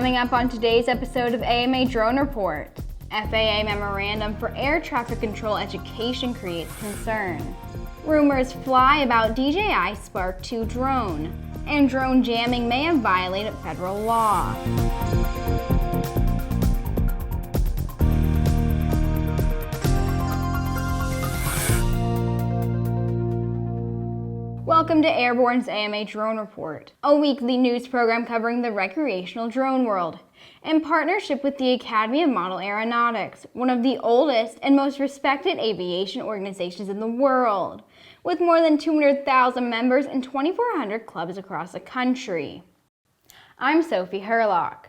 Coming up on today's episode of AMA Drone Report, FAA Memorandum for Air Traffic Control Education creates concern. Rumors fly about DJI Spark 2 drone, and drone jamming may have violated federal law. Welcome to Airborne's AMA Drone Report, a weekly news program covering the recreational drone world, in partnership with the Academy of Model Aeronautics, one of the oldest and most respected aviation organizations in the world, with more than 200,000 members and 2,400 clubs across the country. I'm Sophie Herlock.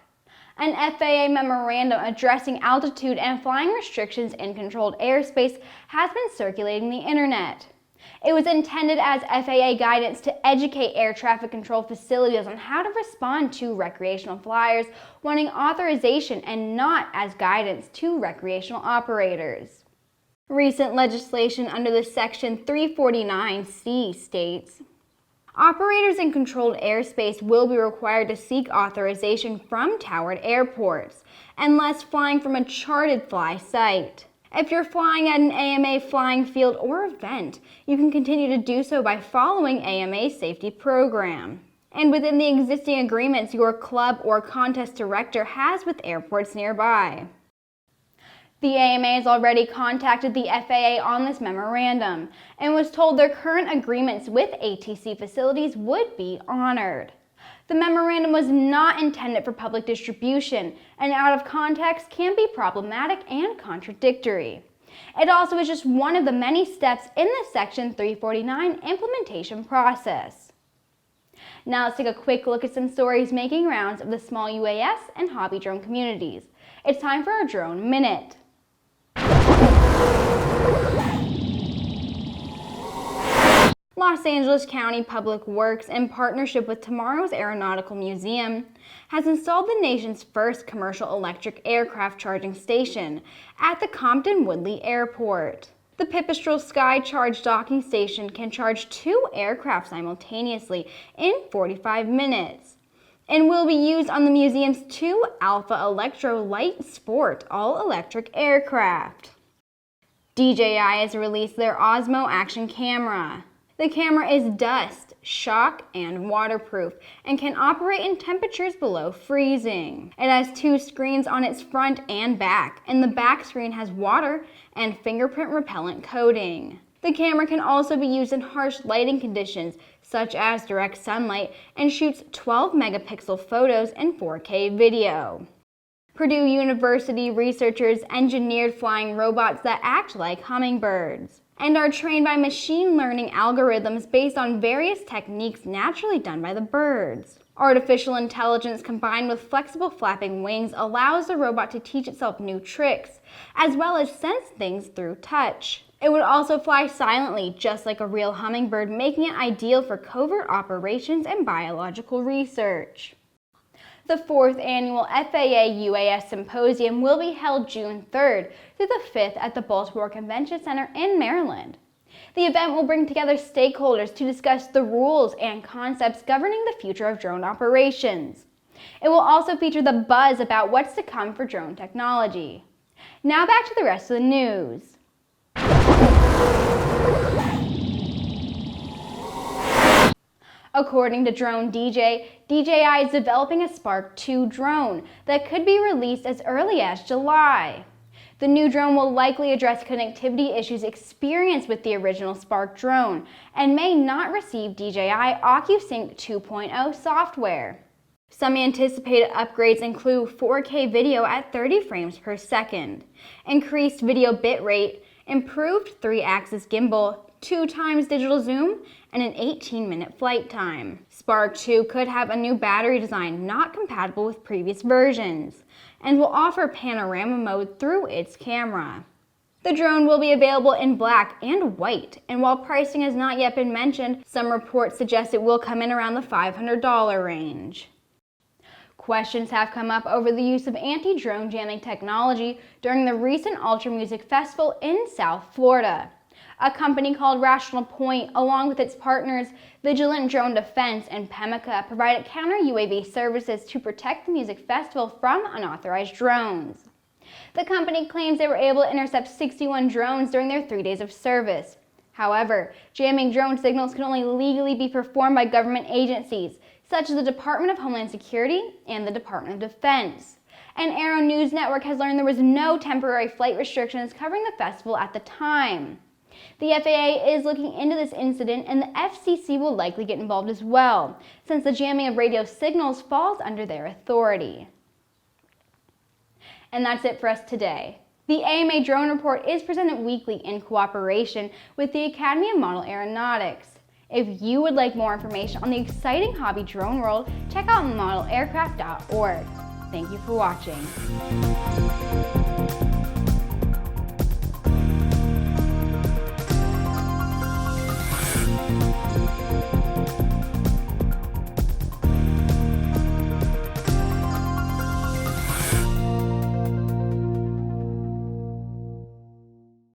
An FAA memorandum addressing altitude and flying restrictions in controlled airspace has been circulating the internet. It was intended as FAA guidance to educate air traffic control facilities on how to respond to recreational flyers wanting authorization and not as guidance to recreational operators. Recent legislation under the Section 349C states, operators in controlled airspace will be required to seek authorization from towered airports, unless flying from a charted fly site. If you're flying at an AMA flying field or event, you can continue to do so by following AMA's safety program, and within the existing agreements your club or contest director has with airports nearby. The AMA has already contacted the FAA on this memorandum and was told their current agreements with ATC facilities would be honored. The memorandum was not intended for public distribution and out of context can be problematic and contradictory. It also is just one of the many steps in the Section 349 implementation process. Now let's take a quick look at some stories making rounds of the small UAS and hobby drone communities. It's time for our Drone Minute. Los Angeles County Public Works, in partnership with Tomorrow's Aeronautical Museum, has installed the nation's first commercial electric aircraft charging station at the Compton-Woodley Airport. The Pipistrel SkyCharge docking station can charge 2 aircraft simultaneously in 45 minutes and will be used on the museum's 2 Alpha Electro Light Sport all-electric aircraft. DJI has released their Osmo action camera. The camera is dust, shock, and waterproof and can operate in temperatures below freezing. It has 2 screens on its front and back, and the back screen has water and fingerprint repellent coating. The camera can also be used in harsh lighting conditions, such as direct sunlight, and shoots 12 megapixel photos and 4K video. Purdue University researchers engineered flying robots that act like hummingbirds and are trained by machine learning algorithms based on various techniques naturally done by the birds. Artificial intelligence combined with flexible flapping wings allows the robot to teach itself new tricks, as well as sense things through touch. It would also fly silently, just like a real hummingbird, making it ideal for covert operations and biological research. The 4th annual FAA UAS Symposium will be held June 3rd through the 5th at the Baltimore Convention Center in Maryland. The event will bring together stakeholders to discuss the rules and concepts governing the future of drone operations. It will also feature the buzz about what's to come for drone technology. Now back to the rest of the news. According to Drone DJ, DJI is developing a Spark 2 drone that could be released as early as July. The new drone will likely address connectivity issues experienced with the original Spark drone and may not receive DJI OcuSync 2.0 software. Some anticipated upgrades include 4K video at 30 frames per second, increased video bitrate, improved 3-axis gimbal, 2 times digital zoom, and an 18-minute flight time. Spark 2 could have a new battery design not compatible with previous versions, and will offer panorama mode through its camera. The drone will be available in black and white, and while pricing has not yet been mentioned, some reports suggest it will come in around the $500 range. Questions have come up over the use of anti-drone jamming technology during the recent Ultra Music Festival in South Florida. A company called Rational Point, along with its partners Vigilant Drone Defense and Pemica, provided counter-UAV services to protect the music festival from unauthorized drones. The company claims they were able to intercept 61 drones during their 3 days of service. However, jamming drone signals can only legally be performed by government agencies, such as the Department of Homeland Security and the Department of Defense. An Aero-News network has learned there was no temporary flight restrictions covering the festival at the time. The FAA is looking into this incident, and the FCC will likely get involved as well, since the jamming of radio signals falls under their authority. And that's it for us today. The AMA Drone Report is presented weekly in cooperation with the Academy of Model Aeronautics. If you would like more information on the exciting hobby drone world, check out modelaircraft.org. Thank you for watching.